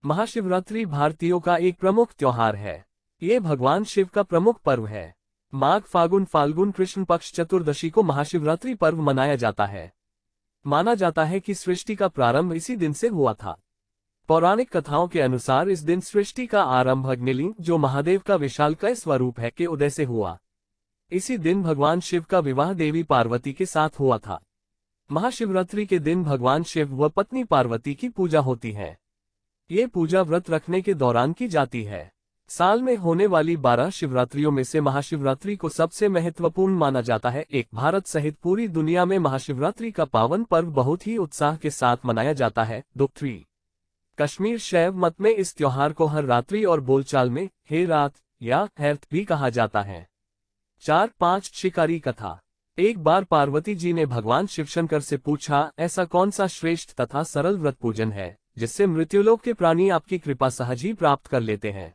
महाशिवरात्रि भारतीयों का एक प्रमुख त्योहार है। ये भगवान शिव का प्रमुख पर्व है। माघ फाल्गुन कृष्ण पक्ष चतुर्दशी को महाशिवरात्रि पर्व मनाया जाता है। माना जाता है कि सृष्टि का प्रारंभ इसी दिन से हुआ था। पौराणिक कथाओं के अनुसार इस दिन सृष्टि का आरंभ अग्निलिंग, जो महादेव का विशालकाय स्वरूप है, के उदय से हुआ। इसी दिन भगवान शिव का विवाह देवी पार्वती के साथ हुआ था। महाशिवरात्रि के दिन भगवान शिव व पत्नी पार्वती की पूजा होती है। ये पूजा व्रत रखने के दौरान की जाती है। साल में होने वाली 12 शिवरात्रियों में से महाशिवरात्रि को सबसे महत्वपूर्ण माना जाता है। भारत सहित पूरी दुनिया में महाशिवरात्रि का पावन पर्व बहुत ही उत्साह के साथ मनाया जाता है। 3 कश्मीर शैव मत में इस त्योहार को हर रात्रि और बोलचाल में हे रात या हेर्थ भी कहा जाता है। 4-5 शिकारी कथा। एक बार पार्वती जी ने भगवान शिवशंकर से पूछा, ऐसा कौन सा श्रेष्ठ तथा सरल व्रत पूजन है जिससे मृत्युलोक के प्राणी आपकी कृपा सहज ही प्राप्त कर लेते हैं।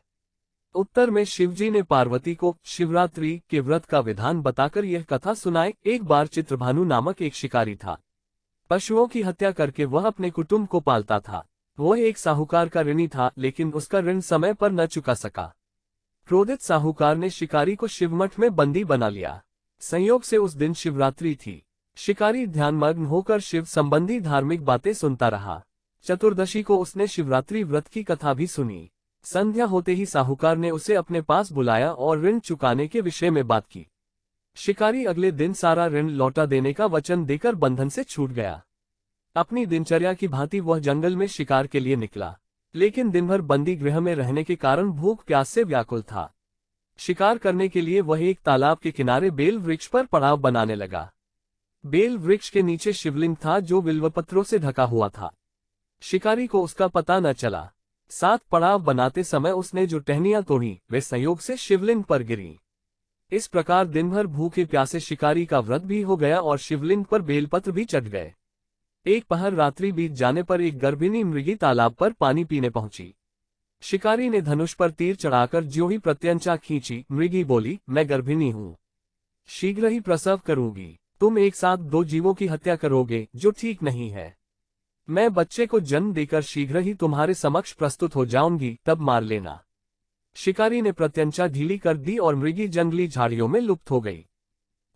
उत्तर में शिवजी ने पार्वती को शिवरात्रि के व्रत का विधान बताकर यह कथा सुनाई। एक बार चित्रभानु नामक एक शिकारी था। पशुओं की हत्या करके वह अपने कुटुंब को पालता था। वह एक साहूकार का ऋणी था, लेकिन उसका ऋण समय पर न चुका सका। क्रोधित साहूकार ने शिकारी को शिवमठ में बंदी बना लिया। संयोग से उस दिन शिवरात्रि थी। शिकारी ध्यानमग्न होकर शिव संबंधी धार्मिक बातें सुनता रहा। चतुर्दशी को उसने शिवरात्रि व्रत की कथा भी सुनी। संध्या होते ही साहूकार ने उसे अपने पास बुलाया और ऋण चुकाने के विषय में बात की। शिकारी अगले दिन सारा ऋण लौटा देने का वचन देकर बंधन से छूट गया। अपनी दिनचर्या की भांति वह जंगल में शिकार के लिए निकला, लेकिन दिन भर बंदी गृह में रहने के कारण भूख प्यास से व्याकुल था। शिकार करने के लिए वह एक तालाब के किनारे बेल वृक्ष पर पड़ाव बनाने लगा। बेल वृक्ष के नीचे शिवलिंग था जो बिल्वपत्रों से ढका हुआ था। शिकारी को उसका पता न चला। 7 पड़ाव बनाते समय उसने जो टहनियां तोड़ी वे संयोग से शिवलिंग पर गिरी। इस प्रकार दिन भर भूखे प्यासे शिकारी का व्रत भी हो गया और शिवलिंग पर बेलपत्र भी चढ़ गए। एक पहर रात्रि बीत जाने पर एक गर्भिणी मृगी तालाब पर पानी पीने पहुंची। शिकारी ने धनुष पर तीर चढ़ाकर ज्यों ही प्रत्यंचा खींची, मृगी बोली, मैं गर्भिणी हूं, शीघ्र ही प्रसव करूंगी। तुम एक साथ 2 जीवों की हत्या करोगे, जो ठीक नहीं है। मैं बच्चे को जन्म देकर शीघ्र ही तुम्हारे समक्ष प्रस्तुत हो जाऊंगी, तब मार लेना। शिकारी ने प्रत्यंचा ढीली कर दी और मृगी जंगली झाड़ियों में लुप्त हो गई।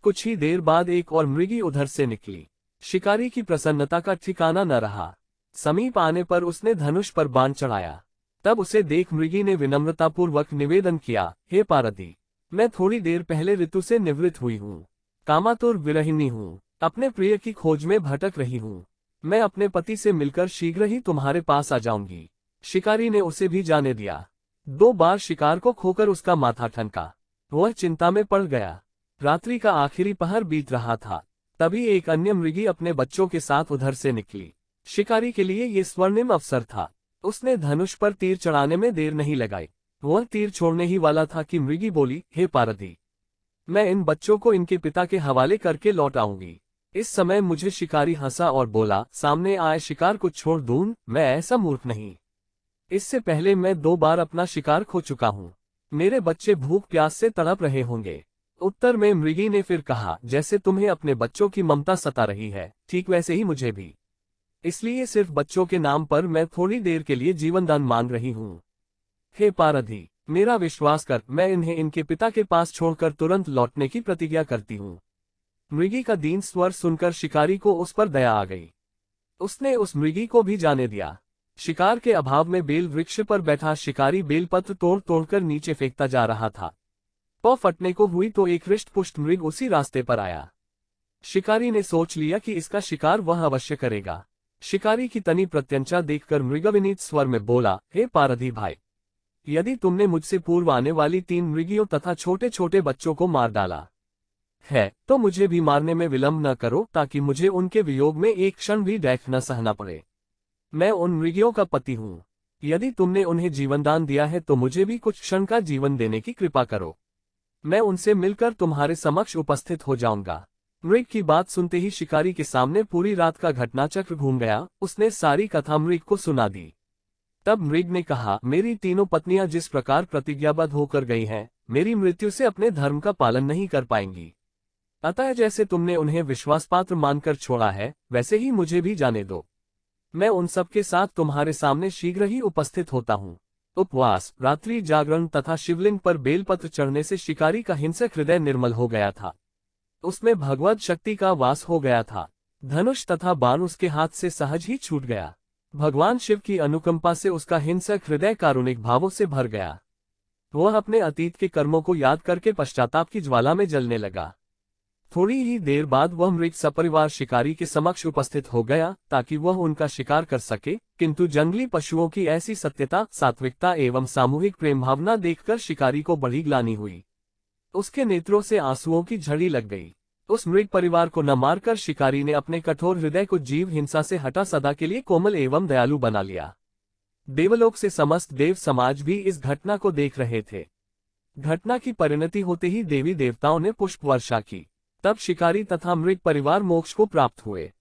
कुछ ही देर बाद एक और मृगी उधर से निकली। शिकारी की प्रसन्नता का ठिकाना न रहा। समीप आने पर उसने धनुष पर बाण चढ़ाया। तब उसे देख मृगी ने विनम्रतापूर्वक निवेदन किया, हे पार्वती, मैं थोड़ी देर पहले ऋतु से निवृत्त हुई हूँ। कामातुर विरहिणी हूँ। अपने प्रिय की खोज में भटक रही हूँ। मैं अपने पति से मिलकर शीघ्र ही तुम्हारे पास आ जाऊंगी। शिकारी ने उसे भी जाने दिया। 2 बार शिकार को खोकर उसका माथा ठनका। वह चिंता में पड़ गया। रात्रि का आखिरी पहर बीत रहा था। तभी एक अन्य मृगी अपने बच्चों के साथ उधर से निकली। शिकारी के लिए ये स्वर्णिम अवसर था। उसने धनुष पर तीर चढ़ाने में देर नहीं लगाई। वह तीर छोड़ने ही वाला था कि मृगी बोली, हे पार्वती, मैं इन बच्चों को इनके पिता के हवाले करके लौट आऊंगी। इस समय मुझे शिकारी हंसा और बोला, सामने आए शिकार को छोड़ दूं, मैं ऐसा मूर्ख नहीं। इससे पहले मैं 2 बार अपना शिकार खो चुका हूँ। मेरे बच्चे भूख प्यास से तड़प रहे होंगे। उत्तर में मृगी ने फिर कहा, जैसे तुम्हें अपने बच्चों की ममता सता रही है, ठीक वैसे ही मुझे भी। इसलिए सिर्फ बच्चों के नाम पर मैं थोड़ी देर के लिए जीवनदान मांग रही हूँ। हे पार्वती, मेरा विश्वास कर, मैं इन्हें इनके पिता के पास छोड़कर तुरंत लौटने की प्रतिज्ञा करती हूँ। मृगी का दीन स्वर सुनकर शिकारी को उस पर दया आ गई। उसने उस मृगी को भी जाने दिया। शिकार के अभाव में बेल वृक्ष पर बैठा शिकारी बेलपत्र तोड़ तोड़कर नीचे फेंकता जा रहा था। पौ फटने को हुई तो एक हृष्ट-पुष्ट मृग उसी रास्ते पर आया। शिकारी ने सोच लिया कि इसका शिकार वह अवश्य करेगा। शिकारी की तनी प्रत्यंचा देखकर मृग विनीत स्वर में बोला, हे पारधी भाई, यदि तुमने मुझसे पूर्व आने वाली 3 मृगियों तथा छोटे छोटे बच्चों को मार डाला है, तो मुझे भी मारने में विलंब न करो, ताकि मुझे उनके वियोग में एक क्षण भी दैख न सहना पड़े। मैं उन मृगियों का पति हूँ। यदि तुमने उन्हें जीवनदान दिया है तो मुझे भी कुछ क्षण का जीवन देने की कृपा करो। मैं उनसे मिलकर तुम्हारे समक्ष उपस्थित हो जाऊंगा। मृग की बात सुनते ही शिकारी के सामने पूरी रात का घटनाचक्र घूम गया। उसने सारी कथा मृग को सुना दी। तब मृग ने कहा, मेरी तीनों पत्नियां जिस प्रकार प्रतिज्ञाबद्ध होकर गई हैं, मेरी मृत्यु से अपने धर्म का पालन नहीं कर पाएंगी। अतः जैसे तुमने उन्हें विश्वासपात्र मानकर छोड़ा है, वैसे ही मुझे भी जाने दो। मैं उन सब के साथ तुम्हारे सामने शीघ्र ही उपस्थित होता हूँ। उपवास, रात्रि जागरण तथा शिवलिंग पर बेलपत्र चढ़ने से शिकारी का हिंसक हृदय निर्मल हो गया था। उसमें भगवत शक्ति का वास हो गया था। धनुष तथा बाण उसके हाथ से सहज ही छूट गया। भगवान शिव की अनुकंपा से उसका हिंसक हृदय कारुणिक भावों से भर गया। वह अपने अतीत के कर्मों को याद करके पश्चाताप की ज्वाला में जलने लगा। थोड़ी ही देर बाद वह मृग सपरिवार शिकारी के समक्ष उपस्थित हो गया ताकि वह उनका शिकार कर सके, किंतु जंगली पशुओं की ऐसी सत्यता, सात्विकता एवं सामूहिक प्रेम भावना देखकर शिकारी को बड़ी ग्लानि हुई। उसके नेत्रों से आंसुओं की झड़ी लग गई। उस मृग परिवार को न मारकर शिकारी ने अपने कठोर हृदय को जीव हिंसा से हटा सदा के लिए कोमल एवं दयालु बना लिया। देवलोक से समस्त देव समाज भी इस घटना को देख रहे थे। घटना की परिणति होते ही देवी देवताओं ने पुष्प वर्षा की। तब शिकारी तथा मृग परिवार मोक्ष को प्राप्त हुए।